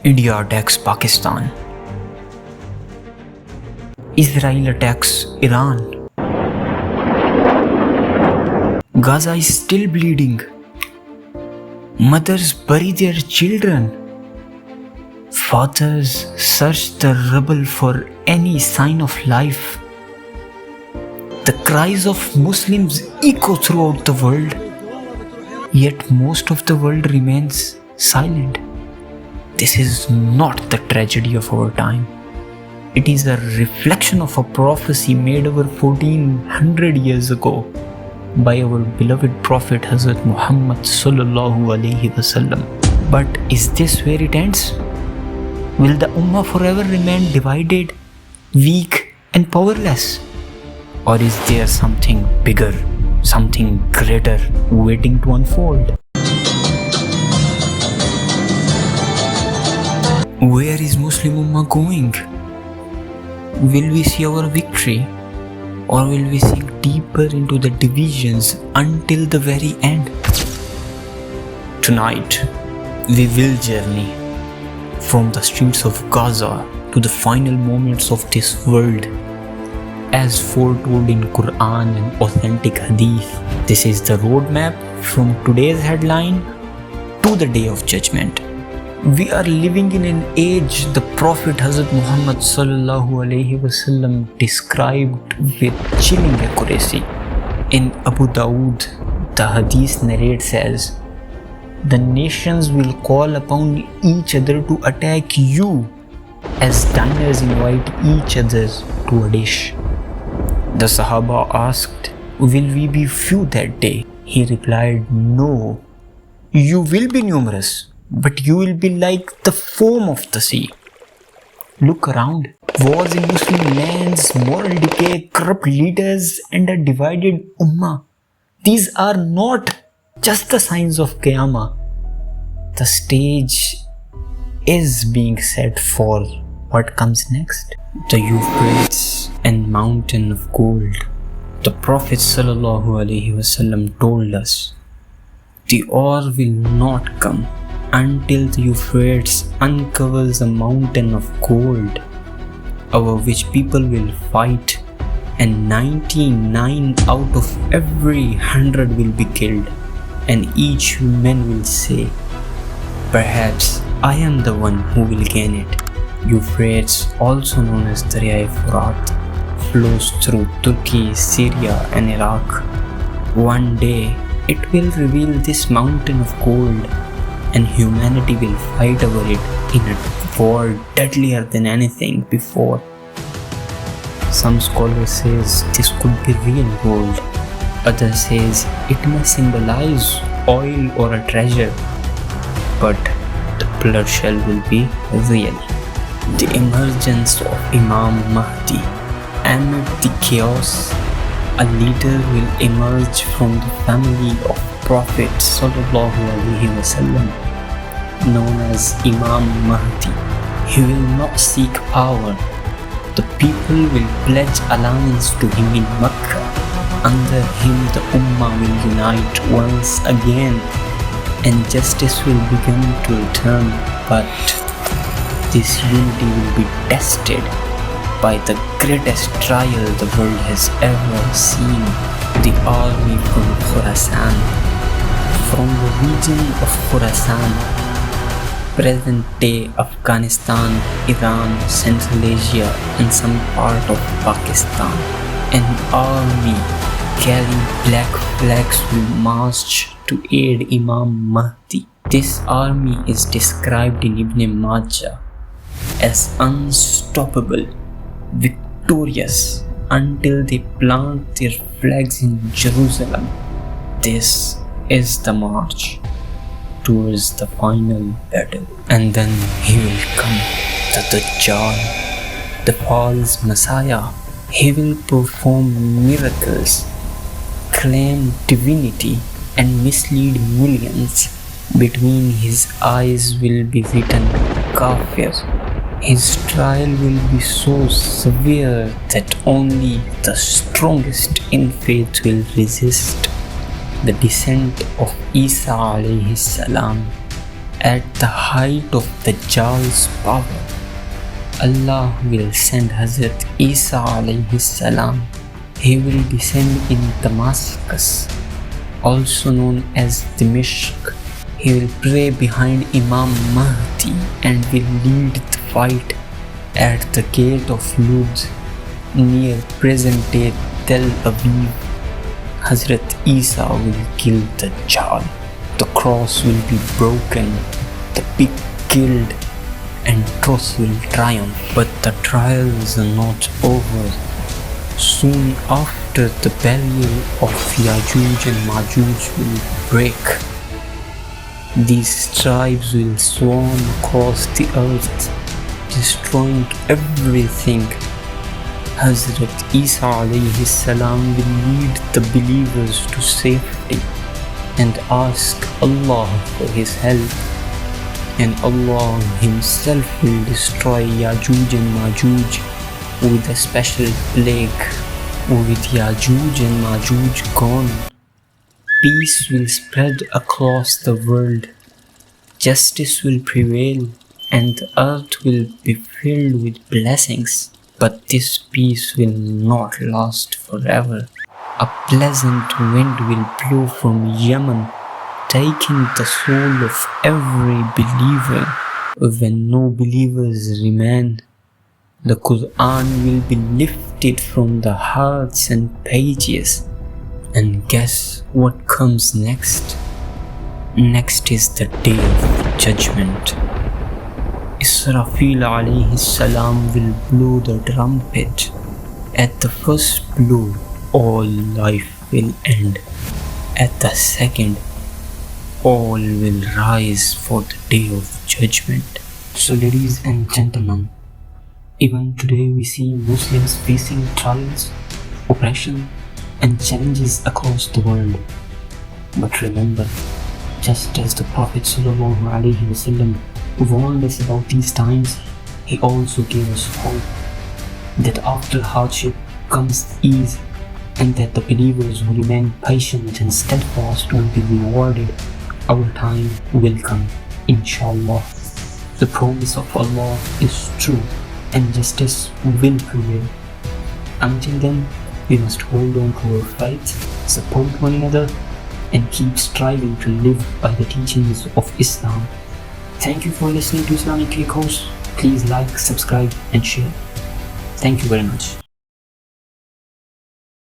India attacks Pakistan. Israel attacks Iran. Gaza is still bleeding. Mothers bury their children. Fathers search the rubble for any sign of life. The cries of Muslims echo throughout the world, yet most of the world remains silent. This is not the tragedy of our time. It is a reflection of a prophecy made over 1400 years ago by our beloved Prophet Hazrat Muhammad sallallahu alaihi wasallam. But is this where it ends? Will the Ummah forever remain divided, weak and powerless? Or is there something bigger, something greater waiting to unfold? Where is Muslim Ummah going? Will we see our victory, or will we sink deeper into the divisions until the very end? Tonight, we will journey from the streets of Gaza to the final moments of this world, as foretold in Quran and authentic Hadith. This is the roadmap from today's headline to the Day of Judgment. We are living in an age the Prophet Hazrat Muhammad sallallahu alaihi wasallam described with chilling accuracy. In Abu Dawood, the Hadith narrates as, "The nations will call upon each other to attack you, as diners invite each other to a dish." The Sahaba asked, "Will we be few that day?" He replied, "No, you will be numerous, but you will be like the foam of the sea." Look around. Wars in Muslim lands, moral decay, corrupt leaders, and a divided ummah. These are not just the signs of Qiyammah. The stage is being set for what comes next. The Euphrates and mountain of gold. The Prophet sallallahu alaihi wasallam told us, the hour will not come until the Euphrates uncovers a mountain of gold, over which people will fight, and 99 out of every 100 will be killed, and each man will say, "Perhaps I am the one who will gain it." Euphrates, also known as Darya Furat, flows through Turkey, Syria and Iraq. One day, it will reveal this mountain of gold, and humanity will fight over it in a war deadlier than anything before. Some scholars says this could be real gold. Others says it may symbolize oil or a treasure, but the bloodshed will be real. The emergence of Imam Mahdi. Amid the chaos, a leader will emerge from the family of Prophet sallallahu alaihi wasallam, known as Imam Mahdi. He will not seek power. The people will pledge allegiance to him in Makkah. Under him, the Ummah will unite once again, and justice will begin to return. But this unity will be tested by the greatest trial the world has ever seen. The army from Khorasan. From the region of Khorasan, present-day Afghanistan, Iran, Central Asia and some part of Pakistan, an army carrying black flags will march to aid Imam Mahdi. This army is described in Ibn Majah as unstoppable, victorious, until they plant their flags in Jerusalem. This is the march towards the final battle. And then he will come, the Dajjal, the false Messiah. He will perform miracles, claim divinity, and mislead millions. Between his eyes will be written Kafir. His trial will be so severe that only the strongest in faith will resist. The descent of Isa alayhi salam. At the height of Dajjal's power, Allah will send Hazrat Isa alayhi salam. He will descend in Damascus, also known as Dimashq. He will pray behind Imam Mahdi and will lead the fight at the gate of Lud near present-day Tel Aviv. Hazrat Isa will kill Dajjal. The cross will be broken, the pig killed, and truth will triumph. But the trials are not over. Soon after, the barrier of Yajuj and Majuj will break. These tribes will swarm across the earth, destroying everything. Hazrat Isa alayhi salam will lead the believers to safety and ask Allah for His help, and Allah Himself will destroy Yajuj and Majuj with a special plague. With Yajuj and Majuj gone, peace will spread across the world, justice will prevail, and the earth will be filled with blessings. But this peace will not last forever. A pleasant wind will blow from Yemen, taking the soul of every believer. When no believers remain, the Quran will be lifted from the hearts and pages. And guess what comes next? Next is the day of judgment. Israfil alayhi salam will blow the trumpet. At the first blow, all life will end. At the second, all will rise for the day of judgment. So ladies and gentlemen, even today we see Muslims facing trials, oppression, and challenges across the world. But remember, just as the Prophet ﷺ warned us about these times, he also gave us hope that after hardship comes ease, and that the believers who remain patient and steadfast will be rewarded. Our time will come, inshallah. The promise of Allah is true, and justice will prevail. Until then, we must hold on to our faith, support one another, and keep striving to live by the teachings of Islam. Thank you for listening to Islamic Course. Please like, subscribe, and share. Thank you very much.